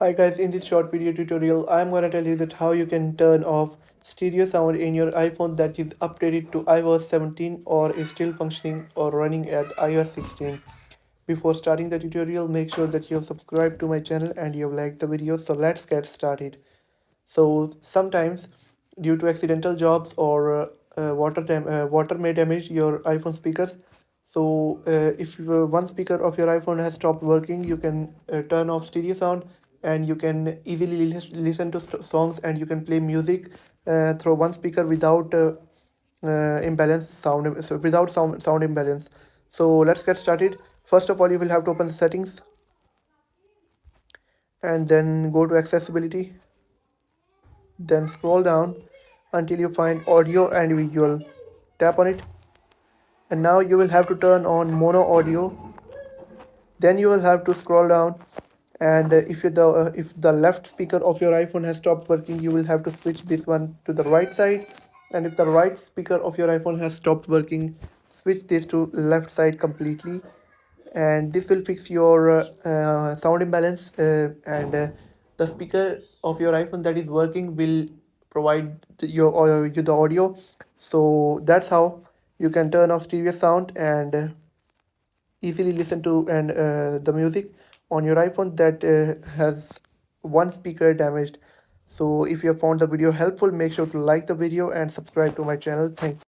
Hi guys, in this short video tutorial, I'm gonna tell you that how you can turn off stereo sound in your iPhone that is updated to iOS 17 or is still functioning or running at iOS 16. Before starting the tutorial, make sure that you have subscribed to my channel and you have liked the video. So let's get started. So sometimes, due to accidental jobs or water may damage your iPhone speakers. So if one speaker of your iPhone has stopped working, you can turn off stereo sound and you can easily listen to songs and you can play music through one speaker without imbalance sound so without sound imbalance. So let's get started. First of all, you will have to open the settings and then go to accessibility, then scroll down until you find audio and visual. Tap on it, and now you will have to turn on mono audio. Then you will have to scroll down, and if the left speaker of your iPhone has stopped working, you will have to switch this one to the right side, and if the right speaker of your iPhone has stopped working, switch this to left side completely, and this will fix your sound imbalance, and the speaker of your iPhone that is working will provide you the audio. So that's how you can turn off stereo sound and easily listen to and the music on your iPhone that has one speaker damaged. So if you have found the video helpful, make sure to like the video and subscribe to my channel. Thank you.